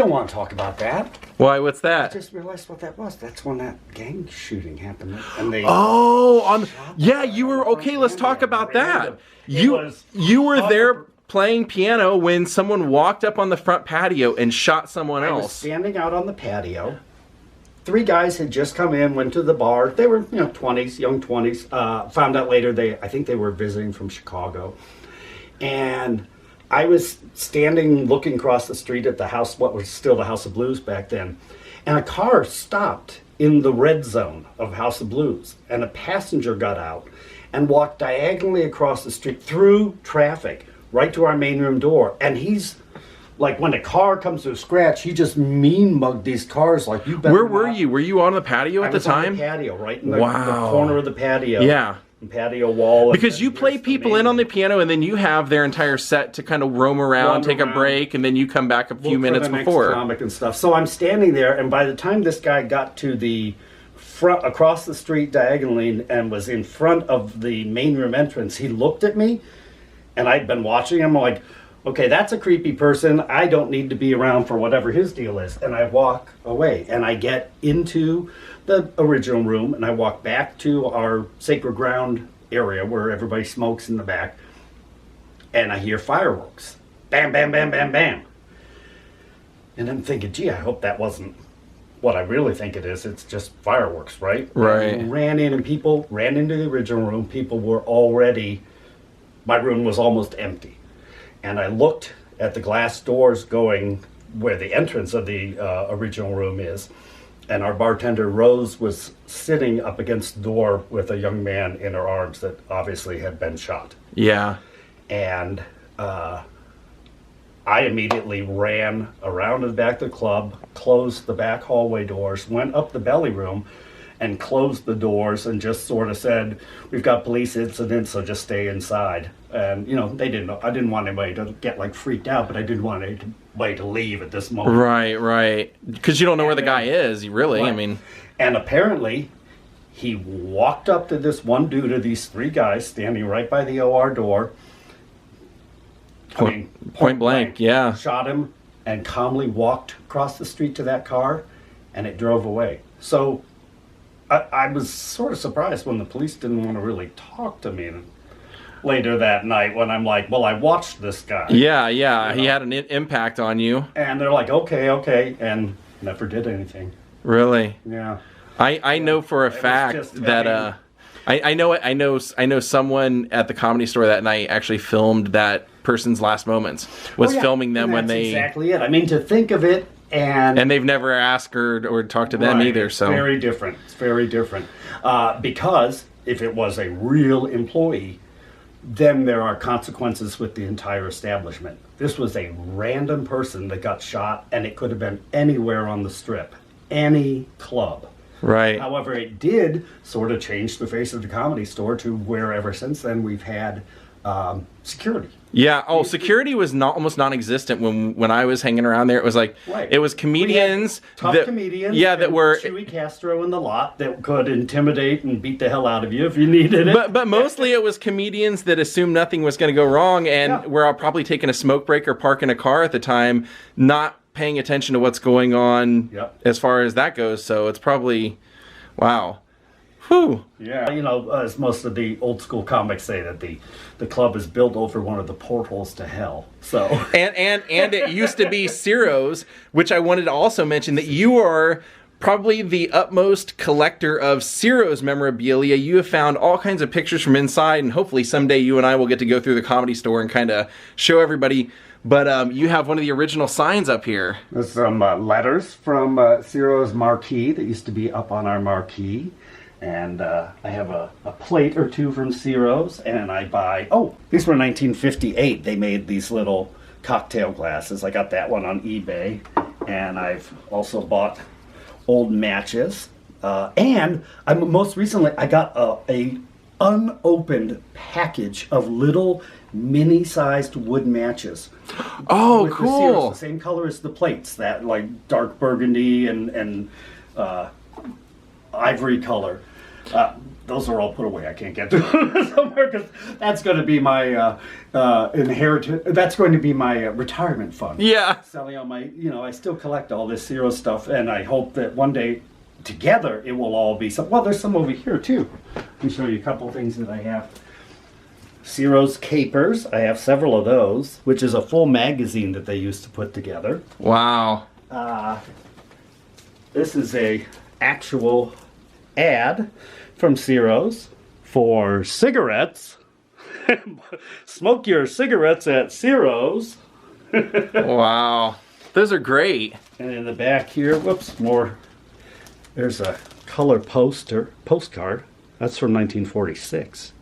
don't want to talk about that. Why? What's I that? just realized what that was. That's when that gang shooting happened. And they Yeah, you were okay. Let's talk about that. Random. You were there playing piano when someone walked up on the front patio and shot someone else. I was standing out on the patio. 3 guys had just come in, went to the bar. They were, 20s, young 20s. Found out later I think they were visiting from Chicago. And I was standing looking across the street at the house, what was still the House of Blues back then. And a car stopped in the red zone of House of Blues. And a passenger got out and walked diagonally across the street through traffic right to our main room door. And he's like, when a car comes to a scratch, he just mean mugged these cars like, you better. Where were you? Were you on the patio at the time? On the patio, right in the corner of the patio. Yeah. The patio wall. Because you play people in on the piano, and then you have their entire set to kind of roam around, take a break, and then you come back a few minutes before. Next comic and stuff. So I'm standing there, and by the time this guy got to the front, across the street diagonally, and was in front of the main room entrance, he looked at me, and I'd been watching him like, okay, that's a creepy person. I don't need to be around for whatever his deal is. And I walk away, and I get into the original room, and I walk back to our sacred ground area where everybody smokes in the back, and I hear fireworks. Bam, bam, bam, bam, bam. And I'm thinking, gee, I hope that wasn't what I really think it is. It's just fireworks, right? Right. And ran in, and people ran into the original room. People were already, my room was almost empty. And I looked at the glass doors going where the entrance of the original room is. And our bartender, Rose, was sitting up against the door with a young man in her arms that obviously had been shot. Yeah. And I immediately ran around to the back of the club, closed the back hallway doors, went up the belly room, and closed the doors and just sort of said, we've got police incidents, so just stay inside. And, they didn't know. I didn't want anybody to get, freaked out, but I didn't want anybody to leave at this moment. Right. Because you don't know where the guy is, really. Right. I mean. And apparently, he walked up to this one dude, of these 3 guys standing right by the OR door. Point blank, yeah. Shot him and calmly walked across the street to that car, and it drove away. So I was sort of surprised when the police didn't want to really talk to me later that night, when I'm like, well, I watched this guy. Yeah. He had an impact on you. And they're like, okay, and never did anything. Really? Yeah. I know for a fact that I know someone at the Comedy Store that night actually filmed that person's last moments. Filming them when they. Exactly it. I mean, to think of it. And they've never asked her or talked to them either. So very different. It's very different. Because if it was a real employee, then there are consequences with the entire establishment. This was a random person that got shot, and it could have been anywhere on the strip, any club. Right. However, it did sort of change the face of the Comedy Store to where ever since then we've had security. Yeah. Oh, security was almost non-existent when I was hanging around there. It was like it was comedians, tough comedians. Yeah, that were Chewy Castro in the lot that could intimidate and beat the hell out of you if you needed it. But mostly it was comedians that assumed nothing was going to go wrong and were probably taking a smoke break or parking a car at the time, not paying attention to what's going on as far as that goes. So it's probably wow. Whew. Yeah, as most of the old school comics say, that the club is built over one of the portals to hell. So and it used to be CIRO'S, which I wanted to also mention that you are probably the utmost collector of CIRO'S memorabilia. You have found all kinds of pictures from inside, and hopefully someday you and I will get to go through the Comedy Store and kind of show everybody. But you have one of the original signs up here. There's some letters from CIRO'S marquee that used to be up on our marquee. And I have a plate or 2 from CIRO'S, and I buy, these were 1958. They made these little cocktail glasses. I got that one on eBay, and I've also bought old matches. And most recently, I got a unopened package of little mini-sized wood matches. Oh, with cool. The CIRO'S, the same color as the plates, that dark burgundy and ivory color. Those are all put away. I can't get to them somewhere because that's going to be my inheritance. That's going to be my retirement fund. Yeah. Selling all my, I still collect all this CIRO'S stuff, and I hope that one day together it will all be some. Well, there's some over here too. Let me show you a couple of things that I have. CIRO'S capers. I have several of those, which is a full magazine that they used to put together. Wow. This is a actual ad from CIRO'S for cigarettes. Smoke your cigarettes at CIRO'S. Wow. Those are great. And in the back here, whoops, more. There's a color postcard. That's from 1946.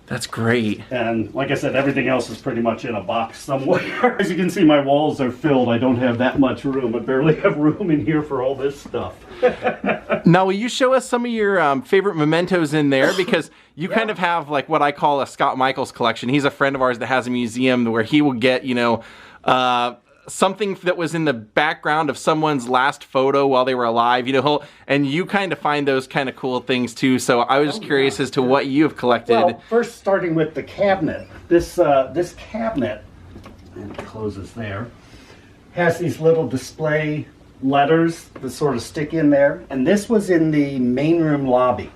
That's great. And like I said, everything else is pretty much in a box somewhere. As you can see, my walls are filled. I don't have that much room. I barely have room in here for all this stuff. Now, will you show us some of your favorite mementos in there? Because you kind of have like what I call a Scott Michaels collection. He's a friend of ours that has a museum where he will get, something that was in the background of someone's last photo while they were alive, and you kind of find those kind of cool things too. So I was just curious as to what you have collected. Well, first starting with the cabinet. This cabinet, and it closes there, has these little display letters that sort of stick in there. And this was in the main room lobby.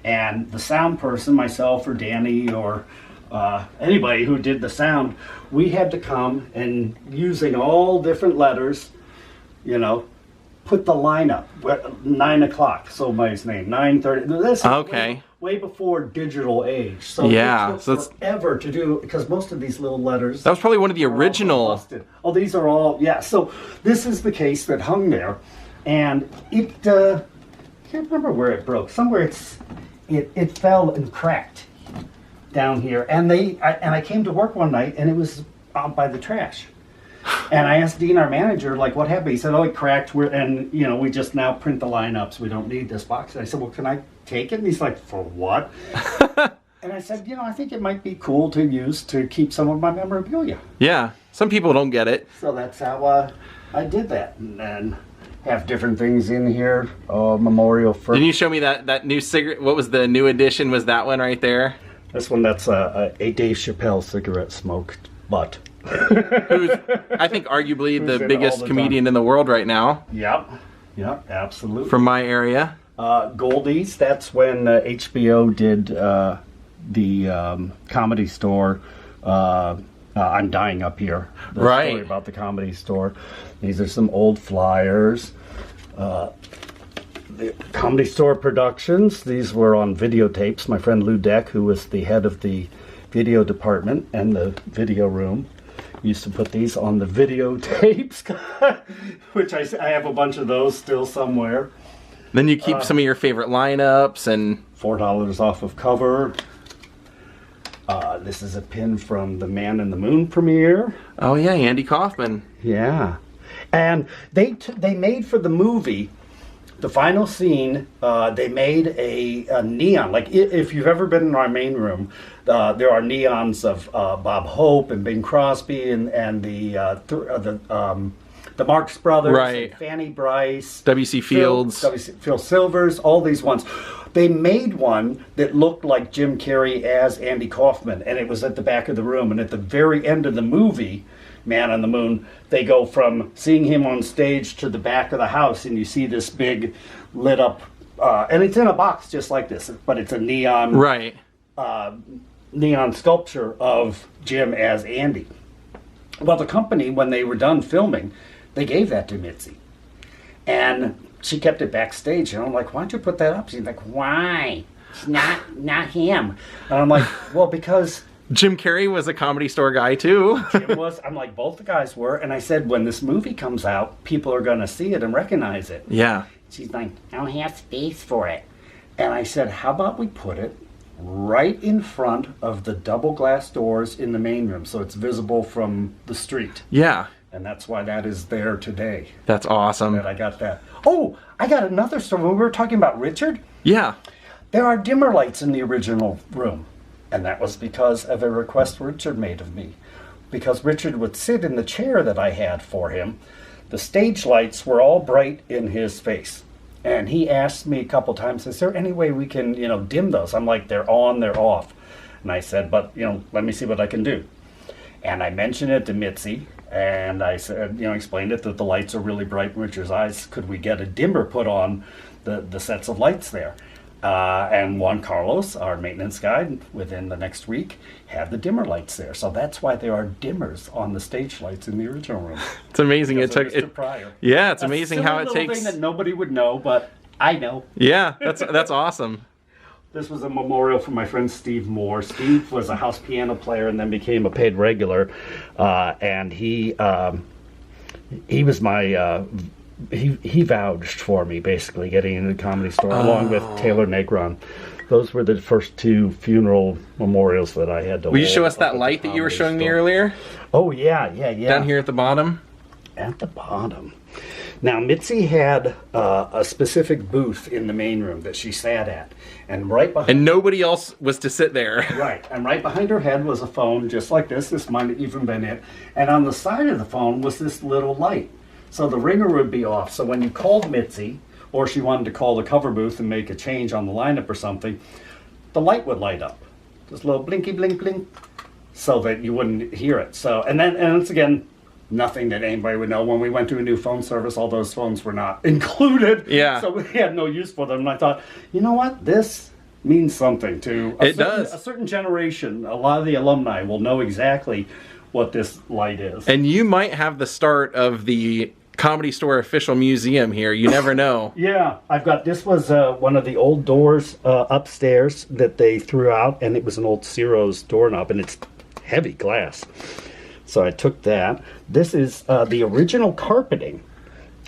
And the sound person, myself or Danny or anybody who did the sound, we had to come and using all different letters, put the line up. 9 o'clock, somebody's name, 9:30. This is okay. Way before digital age. So yeah, it took forever to do, because most of these little letters. That was probably one of the original. Oh, these are all, yeah. So this is the case that hung there, and it, I can't remember where it broke. Somewhere it fell and cracked down here, and I came to work one night and it was out by the trash, and I asked Dean, our manager, like, what happened? He said, oh, it cracked, and we just now print the lineups, we don't need this box. And I said, well, can I take it? And he's like, for what? And I said, I think it might be cool to use to keep some of my memorabilia. Yeah, some people don't get it. So that's how I did that, and then have different things in here. Memorial for. Did you show me that new cigarette? What was the new edition? Was that one right there? This one, that's a Dave Chappelle cigarette smoked butt. Who's, I think, arguably the biggest comedian in the world right now. Yep, absolutely. From my area. Goldie's, that's when HBO did the Comedy Store. I'm Dying Up Here. The story about the Comedy Store. These are some old flyers. The Comedy Store productions, these were on videotapes. My friend Lou Deck, who was the head of the video department and the video room, used to put these on the videotapes, which I have a bunch of those still somewhere. Then you keep some of your favorite lineups and $4 off of cover. This is a pin from the Man in the Moon premiere. Oh yeah, Andy Kaufman. Yeah, and they made for the movie. The final scene, they made a neon. Like, if you've ever been in our main room, there are neons of Bob Hope and Bing Crosby and the Marx Brothers, right. And Fanny Bryce, W.C. Fields, Phil Silvers, all these ones. They made one that looked like Jim Carrey as Andy Kaufman, and it was at the back of the room. And at the very end of the movie, Man on the Moon, they go from seeing him on stage to the back of the house, and you see this big lit up, and it's in a box just like this, but it's a neon, right? Neon sculpture of Jim as Andy. Well, the company, when they were done filming, they gave that to Mitzi, and she kept it backstage. And I'm like, why don't you put that up? She's like, why? It's not him. And I'm like, well, because Jim Carrey was a Comedy Store guy too. Jim was. I'm like, both the guys were. And I said, when this movie comes out, people are going to see it and recognize it. Yeah. She's like, I don't have space for it. And I said, how about we put it right in front of the double glass doors in the main room, so it's visible from the street. Yeah. And that's why that is there today. That's awesome. That I got that. Oh, I got another story. When we were talking about Richard, yeah, there are dimmer lights in the original room. And that was because of a request Richard made of me. Because Richard would sit in the chair that I had for him, the stage lights were all bright in his face. And he asked me a couple times, is there any way we can, dim those? I'm like, they're on, they're off. And I said, but, let me see what I can do. And I mentioned it to Mitzi, and I said, explained it that the lights are really bright in Richard's eyes. Could we get a dimmer put on the sets of lights there? And Juan Carlos, our maintenance guy, within the next week, had the dimmer lights there. So that's why there are dimmers on the stage lights in the original room. It's amazing. It took it prior. Yeah, it's amazing how it takes. Thing that nobody would know, but I know. Yeah, that's awesome. This was a memorial for my friend Steve Moore. Steve was a house piano player and then became a paid regular, and he was my. He vouched for me, basically, getting into the Comedy Store, along with Taylor Negron. Those were the first two funeral memorials that I had to Will you show us that light that you were showing me earlier? Oh, yeah. Down here at the bottom? At the bottom. Now, Mitzi had a specific booth in the main room that she sat at. And right behind... And nobody else was to sit there. Right. And right behind her head was a phone just like this. This might have even been it. And on the side of the phone was this little light. So the ringer would be off. So when you called Mitzi, or she wanted to call the cover booth and make a change on the lineup or something, the light would light up. Just a little blinky, blink, blink, so that you wouldn't hear it. So, and it's again, nothing that anybody would know. When we went to a new phone service, all those phones were not included. Yeah. So we had no use for them. And I thought, you know what? This means something to a certain generation. A lot of the alumni will know exactly what this light is. And you might have the start of the Comedy Store official museum here. You never know. Yeah, this was one of the old doors upstairs that they threw out, and it was an old CIRO'S doorknob, and it's heavy glass. So I took that. This is the original carpeting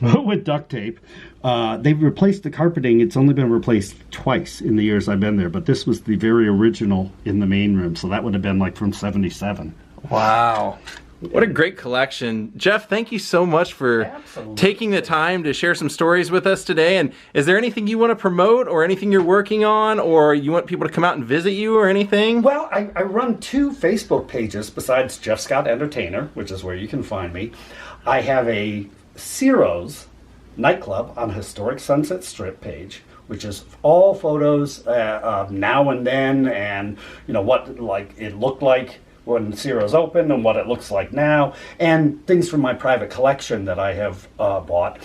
with duct tape. They've replaced the carpeting. It's only been replaced twice in the years I've been there, but this was the very original in the main room, so that would have been like from 77. Wow. What a great collection. Jeff, thank you so much for taking the time to share some stories with us today. And is there anything you want to promote or anything you're working on, or you want people to come out and visit you or anything? Well, I run 2 Facebook pages besides Jeff Scott Entertainer, which is where you can find me. I have a CIRO'S nightclub on Historic Sunset Strip page, which is all photos now and then, and what it looked like when CIRO'S opened and what it looks like now, and things from my private collection that I have bought.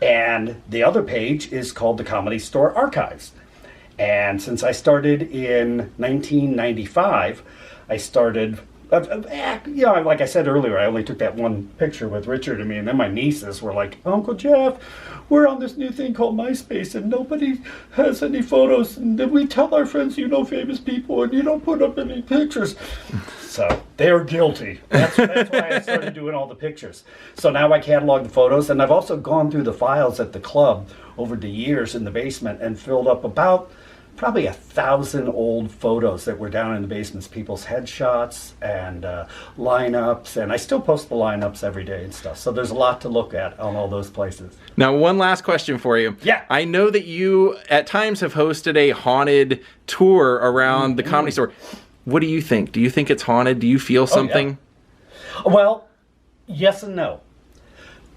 And the other page is called the Comedy Store Archives. And since I started in 1995, I started, like I said earlier, I only took that one picture with Richard and me, and then my nieces were like, Uncle Jeff, we're on this new thing called MySpace, and nobody has any photos, and then we tell our friends famous people, and you don't put up any pictures. So they're guilty. That's why I started doing all the pictures. So now I catalog the photos, and I've also gone through the files at the club over the years in the basement and filled up about probably 1,000 old photos that were down in the basements, people's headshots and lineups, and I still post the lineups every day and stuff. So there's a lot to look at on all those places. Now, one last question for you. Yeah. I know that you at times have hosted a haunted tour around the Comedy Store. What do you think? Do you think it's haunted? Do you feel something? Oh, yeah. Well, yes and no.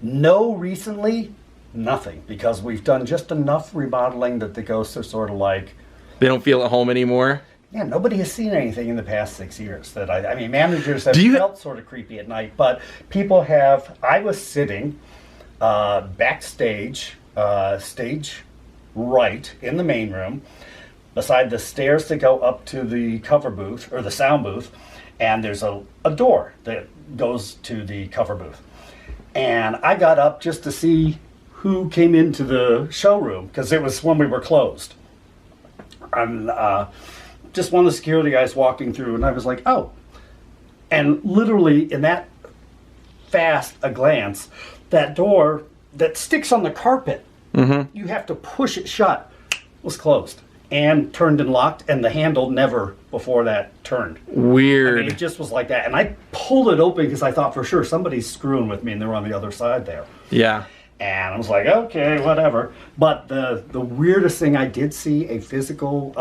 No, recently, nothing, because we've done just enough remodeling that the ghosts are sort of like... They don't feel at home anymore? Yeah, nobody has seen anything in the past 6 years that I mean, managers have felt sort of creepy at night, but people have... I was sitting backstage, stage right in the main room, beside the stairs that go up to the cover booth, or the sound booth, and there's a door that goes to the cover booth. And I got up just to see who came into the showroom, because it was when we were closed. And just one of the security guys walking through, and I was like, oh. And literally, in that fast a glance, that door that sticks on the carpet, you have to push it shut, was closed. And turned and locked, and the handle never before that turned. Weird. I mean, it just was like that. And I pulled it open because I thought for sure somebody's screwing with me, and they're on the other side there. Yeah. And I was like, okay, whatever. But the weirdest thing, I did see a physical...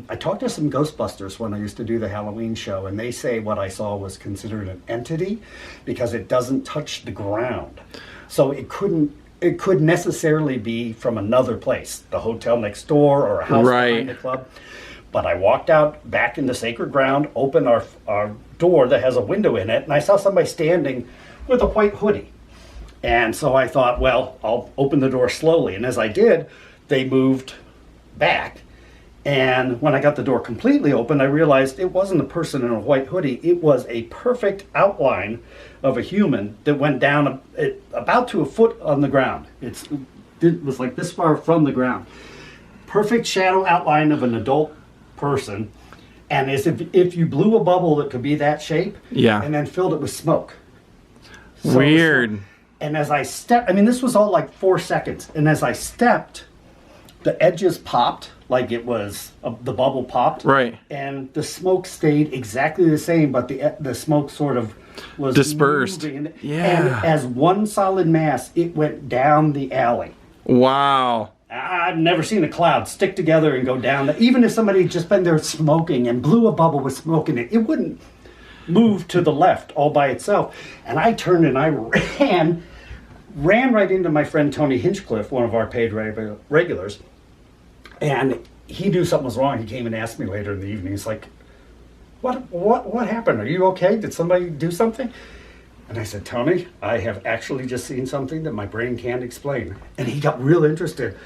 I talked to some Ghostbusters when I used to do the Halloween show, and they say what I saw was considered an entity because it doesn't touch the ground. So it couldn't... it could necessarily be from another place, the hotel next door or a house behind the club. But I walked out back into sacred ground, opened our door that has a window in it, and I saw somebody standing with a white hoodie. And so I thought, well, I'll open the door slowly. And as I did, they moved back. And when I got the door completely open, I realized it wasn't a person in a white hoodie. It was a perfect outline of a human that went down about to a foot on the ground. It was like this far from the ground. Perfect shadow outline of an adult person. And as if you blew a bubble that could be that shape, and then filled it with smoke. So weird. And as I stepped, I mean, this was all like 4 seconds. And as I stepped, the edges popped, like it was, the bubble popped. Right. And the smoke stayed exactly the same, but the smoke sort of was dispersed. Moving. Yeah. And as one solid mass, it went down the alley. Wow. I've never seen a cloud stick together and go down. Even if somebody had just been there smoking and blew a bubble with smoke in it, it wouldn't move to the left all by itself. And I turned and I ran right into my friend Tony Hinchcliffe, one of our paid regulars. And he knew something was wrong. He came and asked me later in the evening. He's like, what happened? Are you okay? Did somebody do something? And I said, Tony, I have actually just seen something that my brain can't explain. And he got real interested.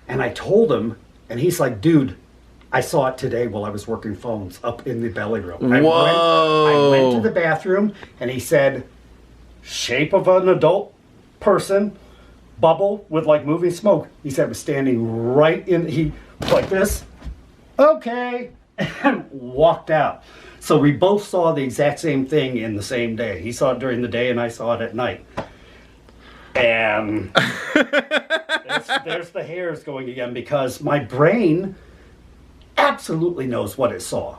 And I told him, and he's like, dude, I saw it today while I was working phones up in the belly room. I went to the bathroom, and he said, shape of an adult person, bubble with like moving smoke. He said it was standing right in, he like this, okay, and walked out. So we both saw the exact same thing in the same day. He saw it during the day and I saw it at night. And there's the hairs going again, because my brain absolutely knows what it saw.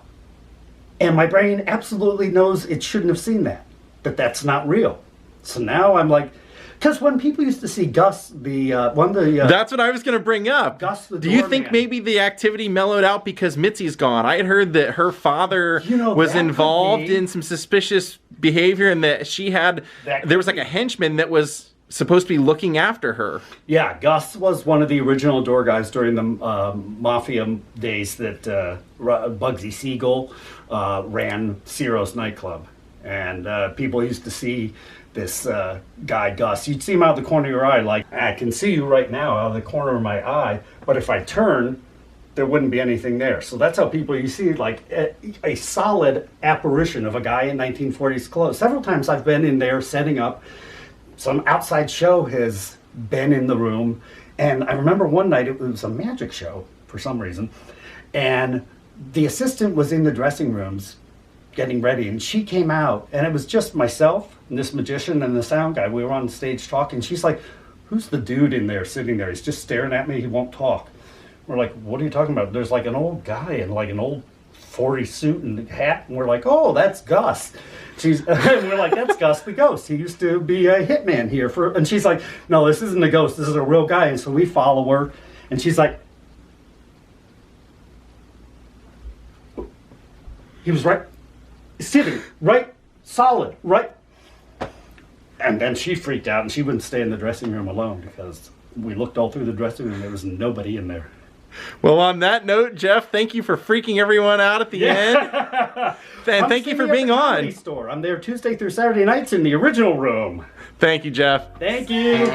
And my brain absolutely knows it shouldn't have seen that that's not real. So now I'm like, because when people used to see Gus, that's what I was going to bring up. Gus the Do you think maybe the activity mellowed out because Mitzi's gone? I had heard that her father was involved in some suspicious behavior, and that there was like a henchman that was supposed to be looking after her. Yeah, Gus was one of the original door guys during the Mafia days that Bugsy Siegel ran CIRO'S nightclub. And people used to see this guy, Gus. You'd see him out of the corner of your eye, like, I can see you right now out of the corner of my eye, but if I turn, there wouldn't be anything there. So that's how you see like a solid apparition of a guy in 1940s clothes. Several times I've been in there setting up. Some outside show has been in the room. And I remember one night it was a magic show for some reason. And the assistant was in the dressing rooms getting ready, and she came out, and it was just myself and this magician and the sound guy. We were on stage talking. She's like, who's the dude in there sitting there? He's just staring at me. He won't talk. We're like, what are you talking about? There's like an old guy in like an old 40 suit and hat. And we're like, oh, that's Gus. We're like, that's Gus the ghost. He used to be a hitman here and she's like, no, this isn't a ghost. This is a real guy. And so we follow her, and she's like, he was right, sitting right, solid, right. And then she freaked out, and she wouldn't stay in the dressing room alone, because we looked all through the dressing room. There was nobody in there. Well, on that note, Jeff, thank you for freaking everyone out at the end. And thank you for being on. Store. I'm there Tuesday through Saturday nights in the original room. Thank you, Jeff. Thank you.